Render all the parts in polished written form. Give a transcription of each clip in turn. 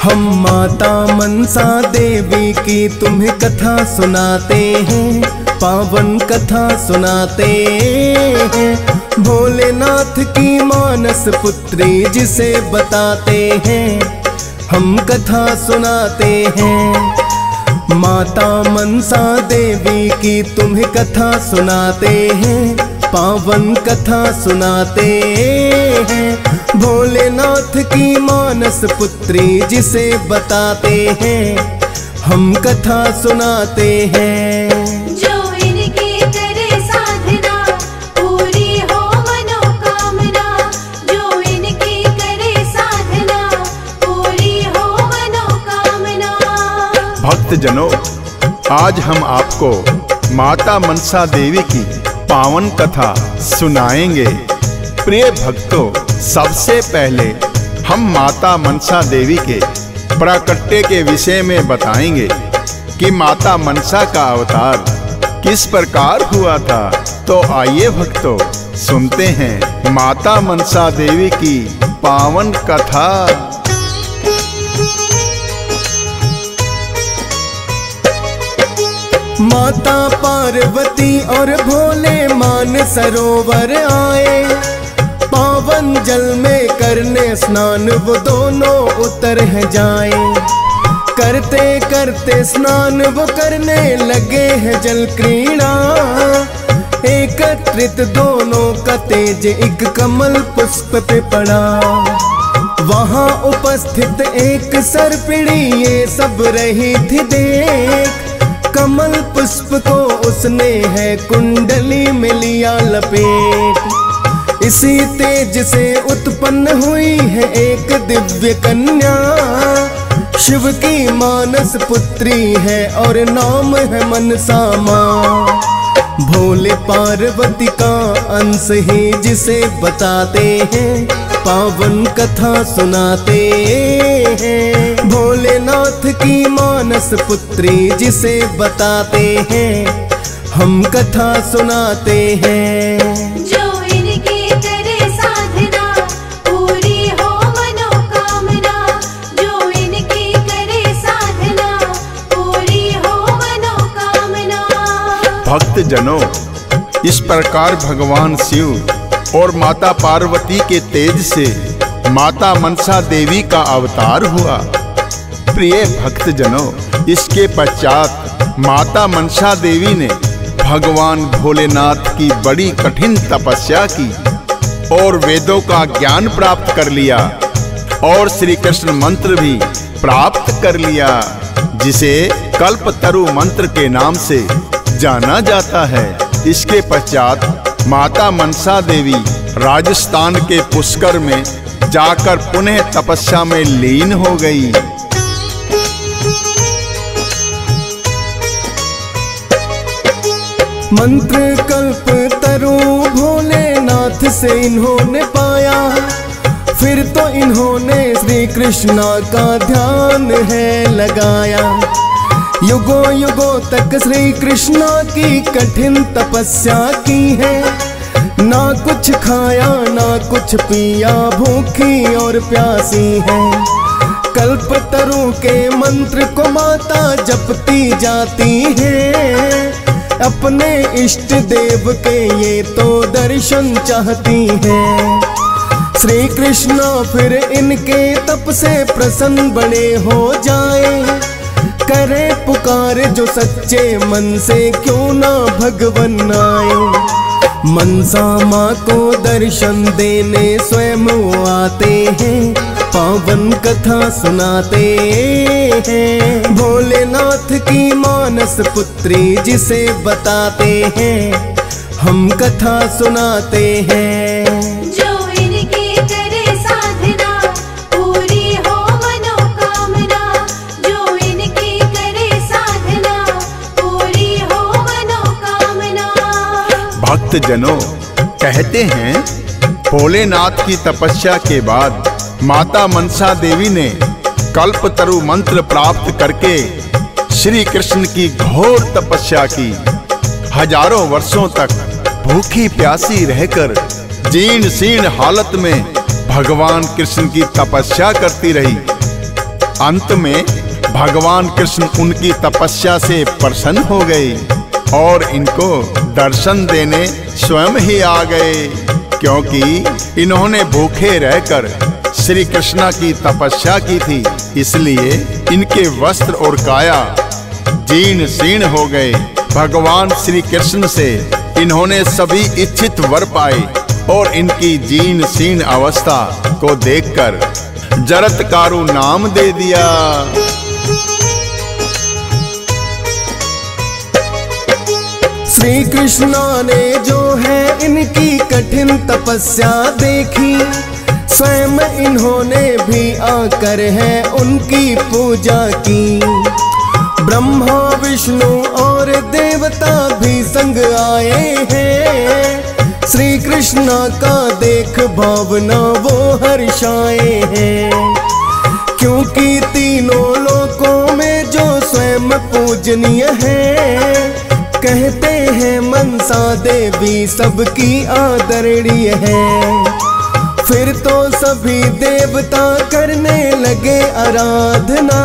हम माता मनसा देवी की तुम्हें कथा सुनाते हैं, पावन कथा सुनाते हैं। भोलेनाथ की मानस पुत्री जिसे बताते हैं, हम कथा सुनाते हैं। माता मनसा देवी की तुम्हें कथा सुनाते हैं, पावन कथा सुनाते हैं। भोलेनाथ की मानस पुत्री जिसे बताते हैं, हम कथा सुनाते हैं। जो इनकी करे साधना पूरी हो मनोकामना, जो इनकी करे साधना पूरी हो मनोकामना। भक्तजनों, आज हम आपको माता मनसा देवी की पावन कथा सुनाएंगे। प्रिय भक्तों, सबसे पहले हम माता मनसा देवी के प्राकट्य के विषय में बताएंगे कि माता मनसा का अवतार किस प्रकार हुआ था। तो आइए भक्तों, सुनते हैं माता मनसा देवी की पावन कथा। माता पार्वती और भोले मान सरोवर आए, पावन जल में करने स्नान वो दोनों उतर है जाए। करते करते स्नान वो करने लगे हैं जल क्रीड़ा, एकत्रित दोनों का तेज एक कमल पुष्प पे पड़ा। वहाँ उपस्थित एक सर्पिणी ये सब रही थी देख, कमल पुष्प को उसने है कुंडली में लिया लपेट। इसी तेज से उत्पन्न हुई है एक दिव्य कन्या, शिव की मानस पुत्री है और नाम है मनसा माँ। भोले पार्वती का अंश ही जिसे बताते हैं, पावन कथा सुनाते हैं। भोलेनाथ की मानस पुत्री जिसे बताते हैं, हम कथा सुनाते हैं। जो इनकी करे साधना पूरी हो मनोकामना, जो इनकी करे साधना पूरी हो मनोकामना। भक्तजनों, इस प्रकार भगवान शिव और माता पार्वती के तेज से माता मनसा देवी का अवतार हुआ। प्रिय भक्तजनों, इसके पश्चात माता मनसा देवी ने भगवान भोलेनाथ की बड़ी कठिन तपस्या की और वेदों का ज्ञान प्राप्त कर लिया और श्री कृष्ण मंत्र भी प्राप्त कर लिया, जिसे कल्पतरु मंत्र के नाम से जाना जाता है। इसके पश्चात माता मनसा देवी राजस्थान के पुष्कर में जाकर पुनः तपस्या में लीन हो गई। मंत्र कल्प तरु भोलेनाथ से इन्होंने पाया, फिर तो इन्होंने श्री कृष्णा का ध्यान है लगाया। युगों युगों तक श्री कृष्णा की कठिन तपस्या की है, ना कुछ खाया ना कुछ पिया, भूखी और प्यासी है। कल्पतरु के मंत्र को माता जपती जाती है, अपने इष्ट देव के ये तो दर्शन चाहती है। श्री कृष्णा फिर इनके तप से प्रसन्न बड़े हो जाए, करे पुकार जो सच्चे मन से क्यों ना भगवन आए। मनसा माँ को दर्शन देने स्वयं वो आते हैं, पावन कथा सुनाते हैं। भोलेनाथ की मानस पुत्री जिसे बताते हैं, हम कथा सुनाते हैं। जो इनकी करे साधना पूरी हो मनोकामना, जो इनकी करे साधना पूरी हो मनोकामना। भक्तजनों, कहते हैं भोलेनाथ की तपस्या के बाद माता मनसा देवी ने कल्पतरु मंत्र प्राप्त करके श्री कृष्ण की घोर तपस्या की। हजारों वर्षों तक भूखी प्यासी रहकर जीर्ण शीर्ण हालत में भगवान कृष्ण की तपस्या करती रही। अंत में भगवान कृष्ण उनकी तपस्या से प्रसन्न हो गए और इनको दर्शन देने स्वयं ही आ गए, क्योंकि इन्होंने भूखे रहकर श्री कृष्णा की तपस्या की थी, इसलिए इनके वस्त्र और काया जीर्ण शीर्ण हो गए। भगवान श्री कृष्ण से इन्होंने सभी इच्छित वर पाए और इनकी जीर्ण शीर्ण अवस्था को देखकर जरत्कारु नाम दे दिया। श्री कृष्णा ने जो है इनकी कठिन तपस्या देखी, स्वयं इन्होंने भी आकर है उनकी पूजा की। ब्रह्मा विष्णु और देवता भी संग आए हैं, श्री कृष्णा का देख भावना वो हर्षाए हैं। क्योंकि तीनों लोकों में जो स्वयं पूजनीय है, कहते हैं मनसा देवी सबकी आदरणीय है। फिर तो सभी देवता करने लगे आराधना,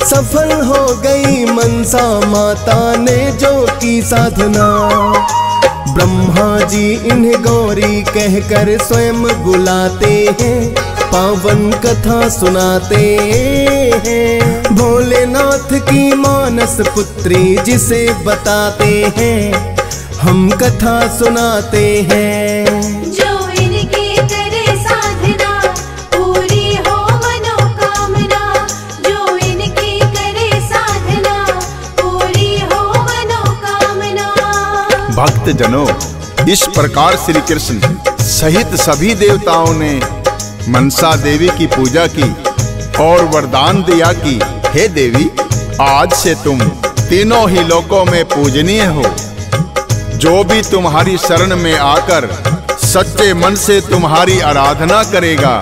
सफल हो गई मनसा माता ने जो की साधना। ब्रह्मा जी इन्हें गौरी कहकर स्वयं बुलाते हैं, पावन कथा सुनाते हैं। भोलेनाथ की मानस पुत्री जिसे बताते हैं, हम कथा सुनाते हैं। जो इनकी करे साधना पूरी हो मनोकामना, जो इनकी करे साधना पूरी हो मनोकामना। भक्त जनों, इस प्रकार श्री कृष्ण सहित सभी देवताओं ने मनसा देवी की पूजा की और वरदान दिया कि हे देवी, आज से तुम तीनों ही लोकों में पूजनीय हो। जो भी तुम्हारी शरण में आकर सच्चे मन से तुम्हारी आराधना करेगा,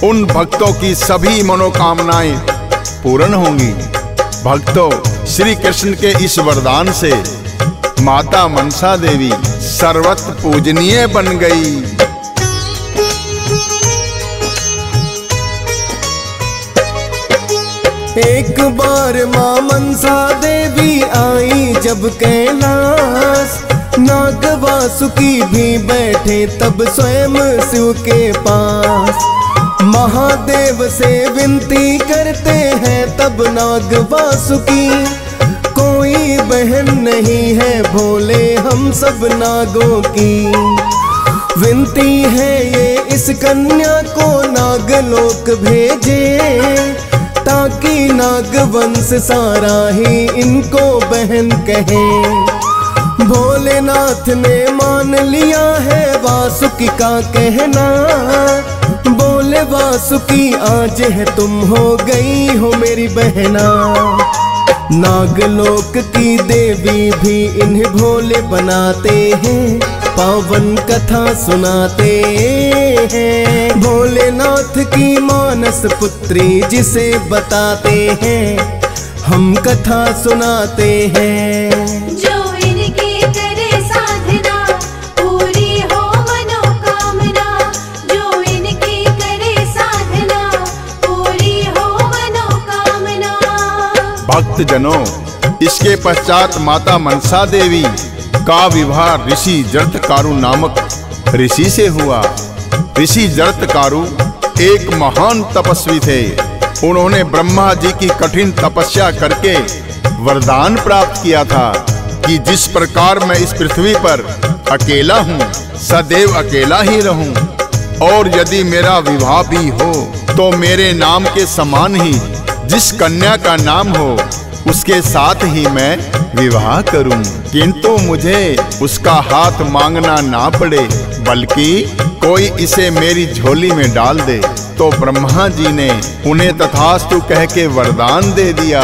उन भक्तों की सभी मनोकामनाएं पूर्ण होंगी। भक्तों, श्री कृष्ण के इस वरदान से माता मनसा देवी सर्वत्र पूजनीय बन गई। एक बार माँ मनसा देवी आई जब कैलाश, नाग वासुकी भी बैठे तब स्वयं शिव के पास। महादेव से विनती करते हैं तब नाग वासुकी, कोई बहन नहीं है भोले हम सब नागों की। विनती है ये इस कन्या को नागलोक भेजे, ताकि नागवंश सारा ही इनको बहन कहे। भोलेनाथ ने मान लिया है वासुकी का कहना, बोले वासुकी आज है तुम हो गई हो मेरी बहना। नागलोक की देवी भी इन्हें भोले बनाते हैं, पावन कथा सुनाते हैं। भोलेनाथ की मानस पुत्री जिसे बताते हैं, हम कथा सुनाते हैं। जो इनकी करे साधना पूरी हो मनोकामना, जो इनकी करे साधना पूरी हो मनोकामना। भक्त जनों, इसके पश्चात माता मनसा देवी का विवाह ऋषि जरत्कारु नामक ऋषि से हुआ। ऋषि जरत्कारु एक महान तपस्वी थे। उन्होंने ब्रह्मा जी की कठिन तपस्या करके वरदान प्राप्त किया था कि जिस प्रकार मैं इस पृथ्वी पर अकेला हूँ, सदैव अकेला ही रहूं, और यदि मेरा विवाह भी हो तो मेरे नाम के समान ही जिस कन्या का नाम हो उसके साथ ही मैं विवाह करूं, किंतु मुझे उसका हाथ मांगना ना पड़े, बल्कि कोई इसे मेरी झोली में डाल दे। तो ब्रह्मा जी ने उन्हें तथास्तु कह के वरदान दे दिया।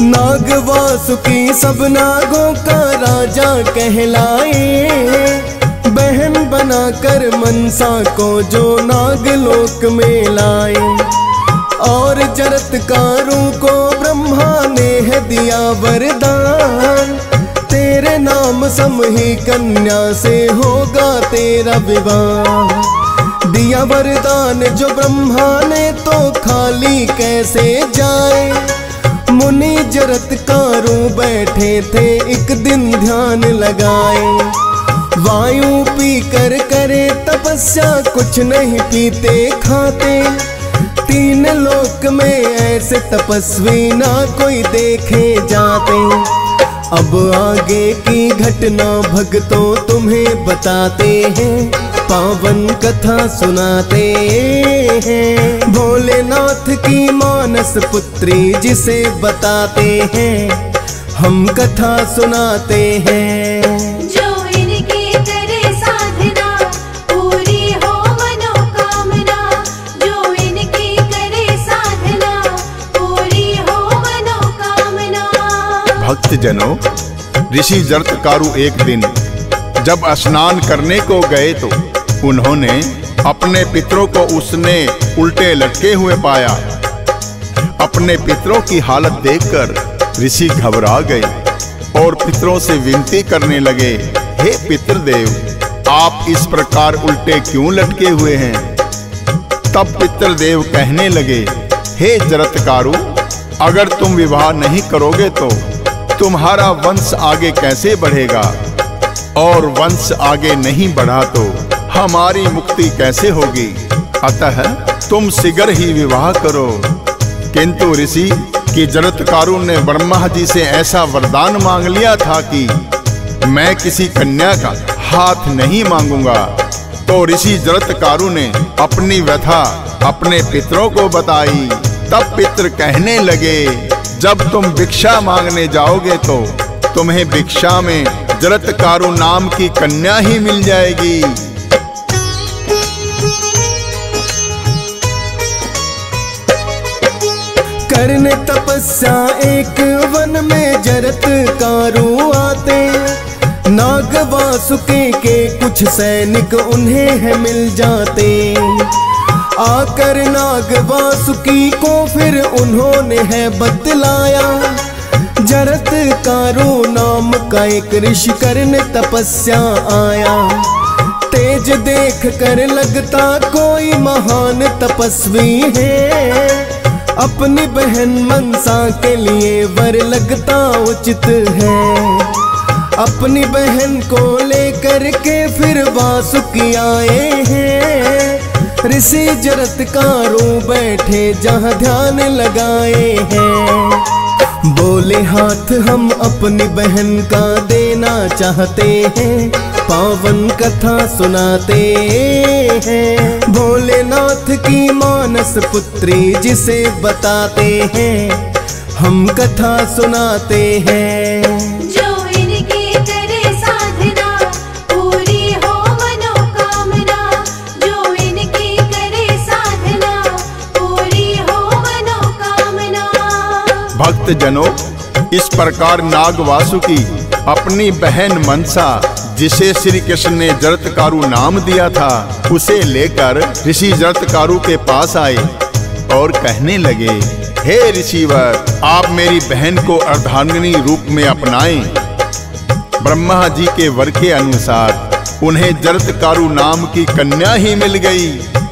नाग वासुकी सब नागों का राजा कहलाए, बहन बनाकर मनसा को जो नागलोक में लाए। और जरत्कारु को ब्रह्मा ने है दिया वरदान, तेरे नाम सम ही कन्या से होगा तेरा विवाह। दिया वरदान जो ब्रह्मा ने तो खाली कैसे जाए। मुनि जरत्कारु बैठे थे एक दिन ध्यान लगाए। वायु पी कर करे तपस्या कुछ नहीं पीते खाते। तीन लोक में ऐसे तपस्वी ना कोई देखे जाते। अब आगे की घटना भक्तों तुम्हें बताते हैं, पावन कथा सुनाते हैं। भोलेनाथ की मानस पुत्री जिसे बताते हैं, हम कथा सुनाते हैं। जो इनकी करे साधना पूरी हो मनोकामना। जो इनकी करे साधना पूरी हो मनोकामना। भक्त जनों, ऋषि जरत्कारु एक दिन जब स्नान करने को गए तो उन्होंने अपने पितरों को उसने उल्टे लटके हुए पाया। अपने पितरों की हालत देखकर ऋषि घबरा गए और पितरों से विनती करने लगे, हे पितृदेव, आप इस प्रकार उल्टे क्यों लटके हुए हैं? तब पितृदेव कहने लगे, हे जरत्कारु, अगर तुम विवाह नहीं करोगे तो तुम्हारा वंश आगे कैसे बढ़ेगा? और वंश आगे नहीं बढ़ा तो हमारी मुक्ति कैसे होगी? अतः तुम शीघ्र ही विवाह करो। किंतु ऋषि कि जरत्कारु ने ब्रह्मा जी से ऐसा वरदान मांग लिया था कि मैं किसी कन्या का हाथ नहीं मांगूंगा। तो ऋषि जरत्कारु ने अपनी व्यथा अपने पितरों को बताई। तब पितर कहने लगे, जब तुम भिक्षा मांगने जाओगे तो तुम्हें भिक्षा में जरत्कारु नाम की कन्या ही मिल जाएगी। करने तपस्या एक वन में जरत्कारु आते। नाग वासुकी के कुछ सैनिक उन्हें है मिल जाते। आकर नाग वासुकी को फिर उन्होंने है बतलाया। जरत्कारु नाम का एक ऋषि करने तपस्या आया। तेज देख कर लगता कोई महान तपस्वी है। अपनी बहन मनसा के लिए वर लगता उचित है। अपनी बहन को लेकर के फिर वासुकी आए हैं। ऋषि जरत्कारु बैठे जहाँ ध्यान लगाए हैं। बोले हाथ हम अपनी बहन का देना चाहते हैं, पावन कथा सुनाते हैं। भोलेनाथ की मानस पुत्री जिसे बताते हैं, हम कथा सुनाते हैं। जो इनकी करे साधना पूरी हो मनोकामना। जो इनकी करे साधना पूरी हो मनोकामना। भक्त जनों, इस प्रकार नाग वासुकी अपनी बहन मनसा, जिसे श्री कृष्ण ने जरत्कारु नाम दिया था, उसे लेकर ऋषि जरत्कारु के पास आए और कहने लगे, हे ऋषिवर, आप मेरी बहन को अर्धांगिनी रूप में अपनाएं। ब्रह्मा जी के वर के अनुसार उन्हें जरत्कारु नाम की कन्या ही मिल गई।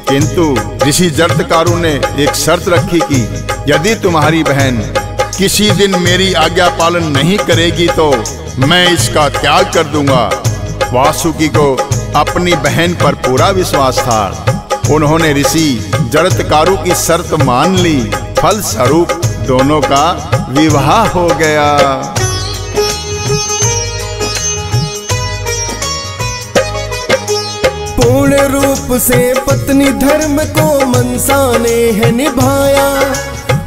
किंतु ऋषि जरत्कारु ने एक शर्त रखी कि यदि तुम्हारी बहन किसी दिन मेरी आज्ञा पालन नहीं करेगी तो मैं इसका त्याग कर दूंगा। वासुकी को अपनी बहन पर पूरा विश्वास था। उन्होंने ऋषि जरत्कारु की शर्त मान ली। फलस्वरूप दोनों का विवाह हो गया। पूर्ण रूप से पत्नी धर्म को मनसा ने है निभाया।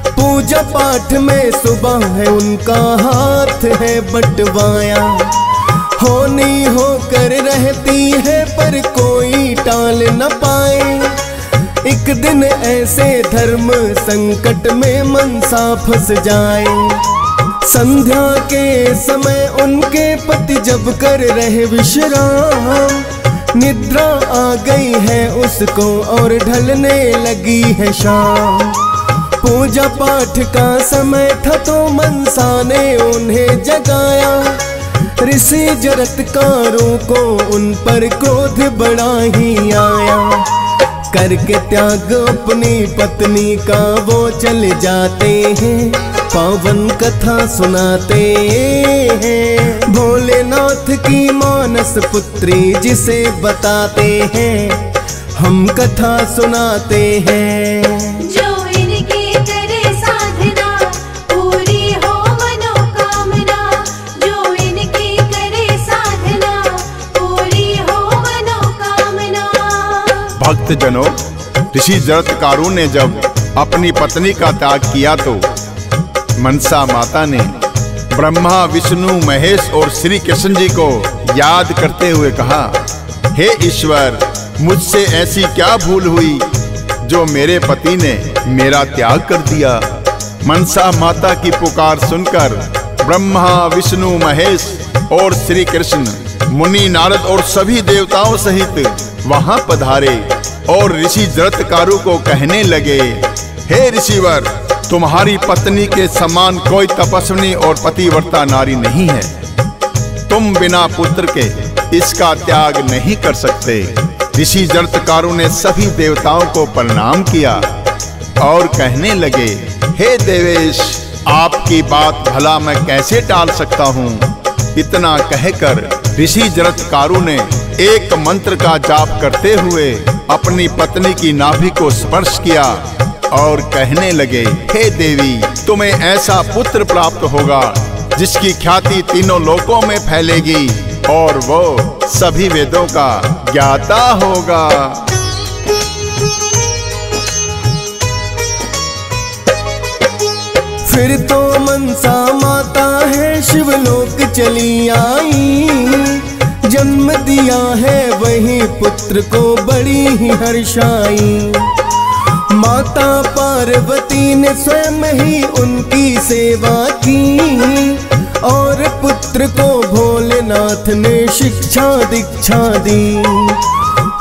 पूजा पाठ में सुबह है उनका हाथ है बटवाया। होनी होकर रहती है पर कोई टाल न पाए। एक दिन ऐसे धर्म संकट में मनसा फंस जाए। संध्या के समय उनके पति जब कर रहे विश्राम, निद्रा आ गई है उसको और ढलने लगी है शाम। पूजा पाठ का समय था तो मनसा ने उन्हें जगाया। ऋषि जरत्कारों को उन पर क्रोध बड़ा ही आया। करके त्याग अपनी पत्नी का वो चले जाते हैं, पावन कथा सुनाते हैं। भोलेनाथ की मानस पुत्री जिसे बताते हैं, हम कथा सुनाते हैं। जो इनकी करे साधना पूरी हो मनोकामना, जो इनकी करे साधना पूरी हो मनोकामना। भक्त जनों, ऋषि जरत्कारु ने जब अपनी पत्नी का त्याग किया तो मनसा माता ने ब्रह्मा, विष्णु, महेश और श्री कृष्ण जी को याद करते हुए कहा, हे ईश्वर, मुझसे ऐसी क्या भूल हुई जो मेरे पति ने मेरा त्याग कर दिया। मनसा माता की पुकार सुनकर ब्रह्मा, विष्णु, महेश और श्री कृष्ण, मुनि, नारद और सभी देवताओं सहित वहां पधारे और ऋषि जरत्कारु को कहने लगे, हे ऋषिवर, तुम्हारी पत्नी के समान कोई तपस्विनी और पतिव्रता नारी नहीं है। तुम बिना पुत्र के इसका त्याग नहीं कर सकते। ऋषि जरत्कारु ने सभी देवताओं को प्रणाम किया और कहने लगे, हे देवेश, आपकी बात भला मैं कैसे टाल सकता हूँ। इतना कहकर ऋषि जरत्कारु ने एक मंत्र का जाप करते हुए अपनी पत्नी की नाभि को स्पर्श किया और कहने लगे, हे देवी, तुम्हें ऐसा पुत्र प्राप्त होगा जिसकी ख्याति तीनों लोकों में फैलेगी और वो सभी वेदों का ज्ञाता होगा। फिर तो मनसा माता है शिवलोक चली आई, जन्म दिया है वही पुत्र को बड़ी ही हर्षाई। माता पार्वती ने स्वयं ही उनकी सेवा की और पुत्र को भोलेनाथ ने शिक्षा दीक्षा दी।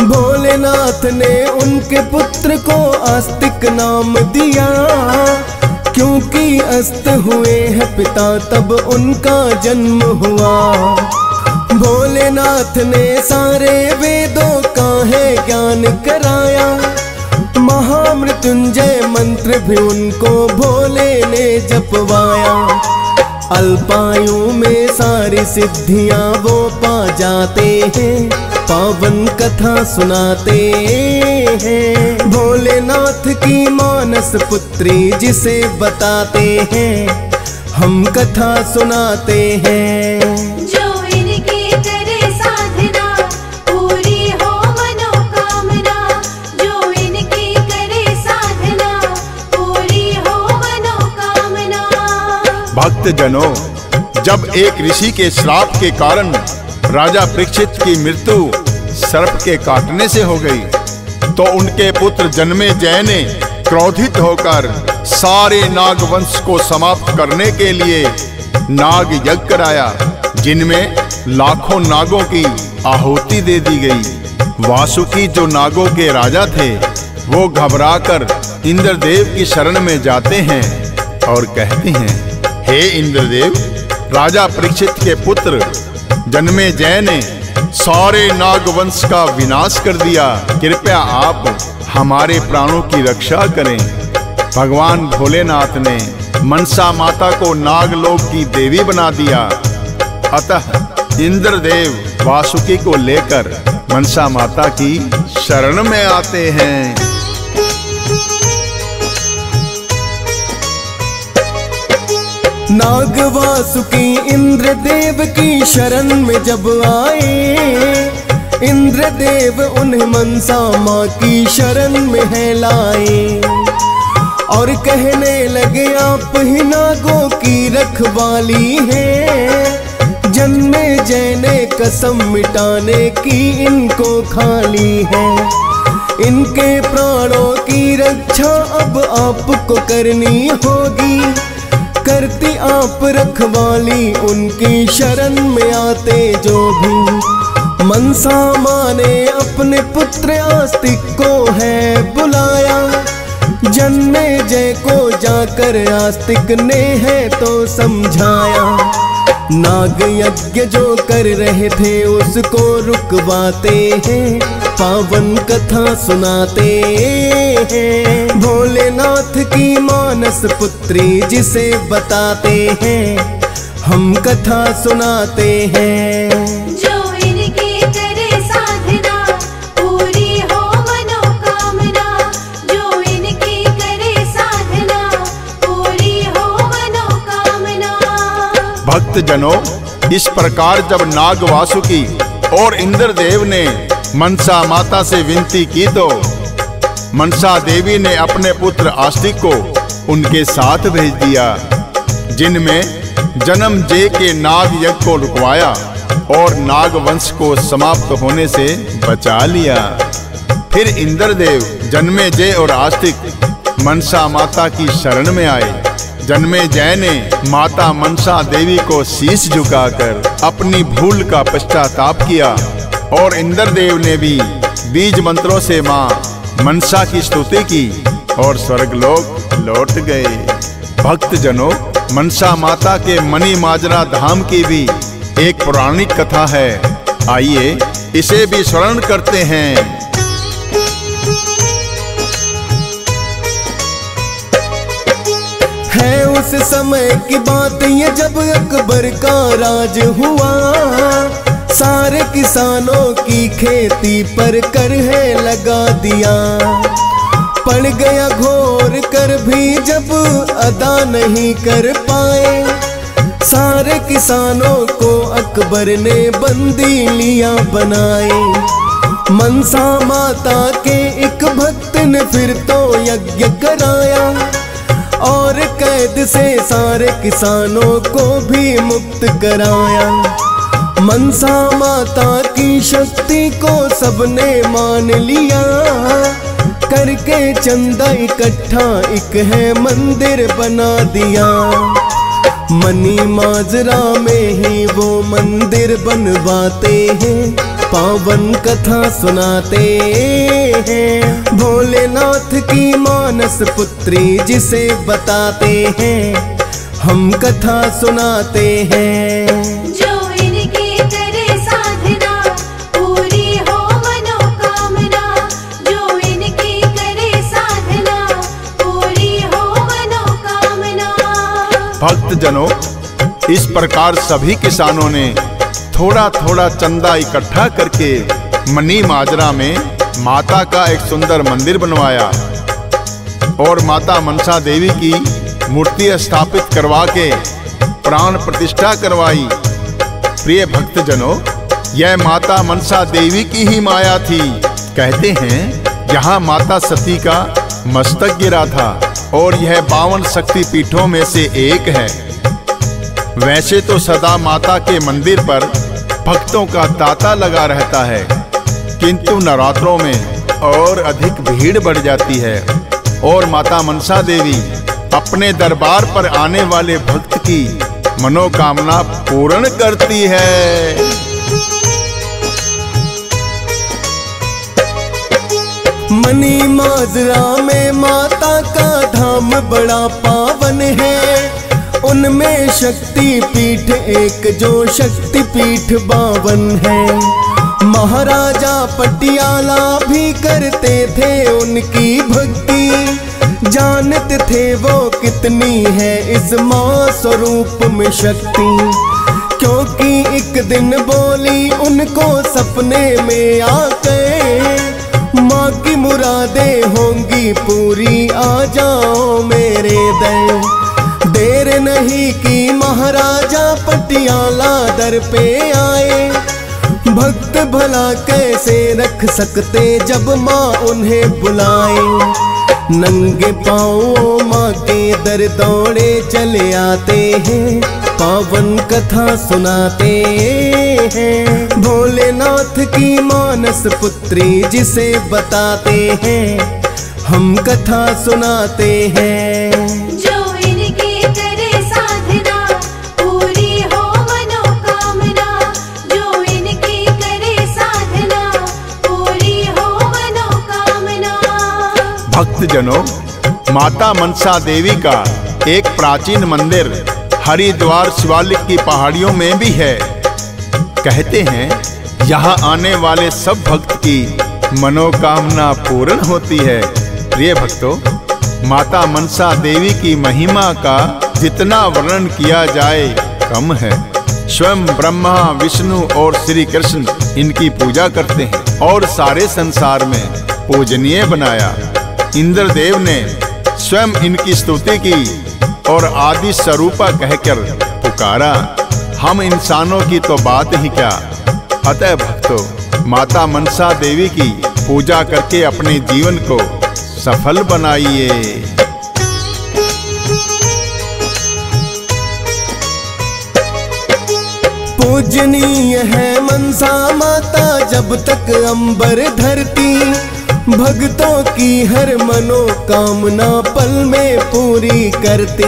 भोलेनाथ ने उनके पुत्र को आस्तिक नाम दिया, क्योंकि अस्त हुए हैं पिता तब उनका जन्म हुआ। भोलेनाथ ने सारे वेदों का है ज्ञान कराया, महामृत्युंजय मंत्र भी उनको भोले ने जपवाया। अल्पायु में सारी सिद्धियां वो पा जाते हैं, पावन कथा सुनाते हैं। भोलेनाथ की मानस पुत्री जिसे बताते हैं, हम कथा सुनाते हैं। जो इनकी करे साधना पूरी हो मनोकामना, जो इनकी करे साधना पूरी हो मनोकामना। भक्त जनों, जब एक ऋषि के श्राप के कारण राजा परीक्षित की मृत्यु सर्प के काटने से हो गई, तो उनके पुत्र जन्मेजय ने क्रोधित होकर सारे नाग वंश को समाप्त करने के लिए नाग यज्ञ कराया, जिनमें लाखों नागों की आहुति दे दी गई। वासुकी जो नागों के राजा थे, वो घबराकर इंद्रदेव की शरण में जाते हैं और कहते हैं, हे इंद्रदेव, राजा परीक्षित के पुत्र जन्मेजय ने सारे नागवंश का विनाश कर दिया, कृपया आप हमारे प्राणों की रक्षा करें। भगवान भोलेनाथ ने मनसा माता को नागलोक की देवी बना दिया, अतः इंद्रदेव वासुकी को लेकर मनसा माता की शरण में आते हैं। नाग वासुकी इंद्रदेव की शरण में जब आए, इंद्रदेव उन्हें मनसा माँ की शरण में है लाए और कहने लगे, आप ही नागों की रखवाली है। जन्मेजय ने कसम मिटाने की इनको खाली है, इनके प्राणों की रक्षा अब आपको करनी होगी। करती आप रखवाली उनकी शरण में आते जो भी। मनसा माँ ने अपने पुत्र आस्तिक को है बुलाया, जन्मेजय को जाकर आस्तिक ने है तो समझाया। नाग यज्ञ जो कर रहे थे उसको रुकवाते हैं, पावन कथा सुनाते हैं। भोलेनाथ की मानस पुत्री जिसे बताते हैं, हम कथा सुनाते हैं। जो इनकी करे साधना पूरी हो मनोकामना, जो इनकी करे साधना पूरी हो मनोकामना। भक्त जनों, इस प्रकार जब नाग वासुकी और इंद्रदेव ने मनसा माता से विनती की तो मनसा देवी ने अपने पुत्र आस्तिक को उनके साथ भेज दिया, जिनमें जन्म जय के नाग यज्ञ को रुकवाया और नाग वंश को समाप्त होने से बचा लिया। फिर इंद्रदेव जन्मे जय और आस्तिक मनसा माता की शरण में आए। जन्मे जय ने माता मनसा देवी को शीश झुकाकर अपनी भूल का पश्चाताप किया और इंद्रदेव ने भी बीज मंत्रों से मां मनसा की स्तुति की और स्वर्गलोक लौट गए। भक्त जनों, मनसा माता के मणि माजरा धाम की भी एक पौराणिक कथा है, आइए इसे भी स्मरण करते हैं। है उस समय की बात ये जब अकबर का राज हुआ, सारे किसानों की खेती पर कर है लगा दिया। पड़ गया घोर कर भी जब अदा नहीं कर पाए, सारे किसानों को अकबर ने बंदी लिया बनाए। मनसा माता के एक भक्त ने फिर तो यज्ञ कराया और कैद से सारे किसानों को भी मुक्त कराया। मनसा माता की शक्ति को सबने मान लिया, करके चंदा इकट्ठा एक है मंदिर बना दिया। मनी माजरा में ही वो मंदिर बनवाते हैं, पावन कथा सुनाते हैं। भोलेनाथ की मानस पुत्री जिसे बताते हैं, हम कथा सुनाते हैं। जो इनकी करे साधना पूरी हो मनोकामना, जो इनकी करे साधना पूरी हो मनोकामना। भक्त जनों, इस प्रकार सभी किसानों ने थोड़ा थोड़ा चंदा इकट्ठा करके मनी माजरा में माता का एक सुंदर मंदिर बनवाया और माता मनसा देवी की मूर्ति स्थापित करवा के प्राण प्रतिष्ठा करवाई। प्रिय भक्त जनों, यह माता मनसा देवी की ही माया थी। कहते हैं यहाँ माता सती का मस्तक गिरा था और यह 52 शक्ति पीठों में से एक है। वैसे तो सदा माता के मंदिर पर भक्तों का तांता लगा रहता है, किंतु नवरात्रों में और अधिक भीड़ बढ़ जाती है और माता मनसा देवी अपने दरबार पर आने वाले भक्त की मनोकामना पूर्ण करती है। मनी माजरा में माता का धाम बड़ा पावन है, उनमें शक्ति पीठ एक जो शक्ति पीठ 52 है। महाराजा पटियाला भी करते थे उनकी भक्ति, जानते थे वो कितनी है इस माँ स्वरूप में शक्ति। क्योंकि एक दिन बोली उनको सपने में आके, माँ की मुरादें होंगी पूरी, आ जाओ मेरे दर। देर नहीं की महाराजा पटियाला दर पे आए, भक्त भला कैसे रख सकते जब माँ उन्हें बुलाए। नंगे पाँव माँ के दर दौड़े चले आते हैं, पावन कथा सुनाते हैं। भोलेनाथ की मानस पुत्री जिसे बताते हैं, हम कथा सुनाते हैं। जो इनकी करे साधना पूरी हो मनोकामना, जो इनकी करे साधना पूरी हो मनोकामना। भक्त जनों, माता मनसा देवी का एक प्राचीन मंदिर हरिद्वार शिवालिक की पहाड़ियों में भी है। कहते हैं यहाँ आने वाले सब भक्त की मनोकामना पूर्ण होती है। प्रिय भक्तों, माता मनसा देवी की महिमा का जितना वर्णन किया जाए कम है। स्वयं ब्रह्मा, विष्णु और श्री कृष्ण इनकी पूजा करते हैं और सारे संसार में पूजनीय बनाया। इंद्रदेव ने स्वयं इनकी स्तुति की और आदि स्वरूपा कहकर पुकारा। हम इंसानों की तो बात ही क्या। अतः भक्तों, माता मनसा देवी की पूजा करके अपने जीवन को सफल बनाइए। पूजनीय है मनसा माता जब तक अंबर धरती, भक्तों की हर मनोकामना पल में पूरी करती।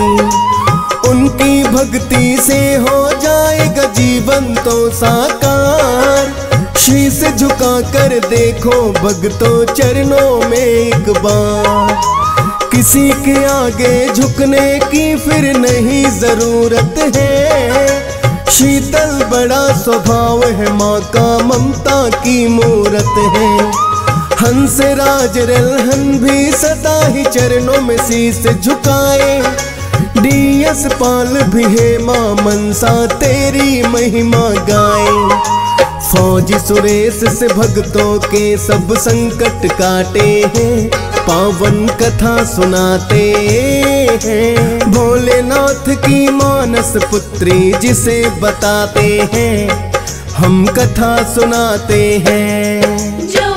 उनकी भक्ति से हो जाएगा जीवन तो साकार। शीश झुका कर देखो भक्तों चरणों में एक बार। किसी के आगे झुकने की फिर नहीं जरूरत है। शीतल बड़ा स्वभाव है, माँ का ममता की मूरत है। हंस राज रलहन भी सदा ही चरणों में शीश झुकाए। डीएस पाल भी है माँ मनसा तेरी महिमा गाए। फौजी सुरेश से भक्तों के सब संकट काटे हैं, पावन कथा सुनाते हैं। भोलेनाथ की मानस पुत्री जिसे बताते हैं, हम कथा सुनाते हैं। जो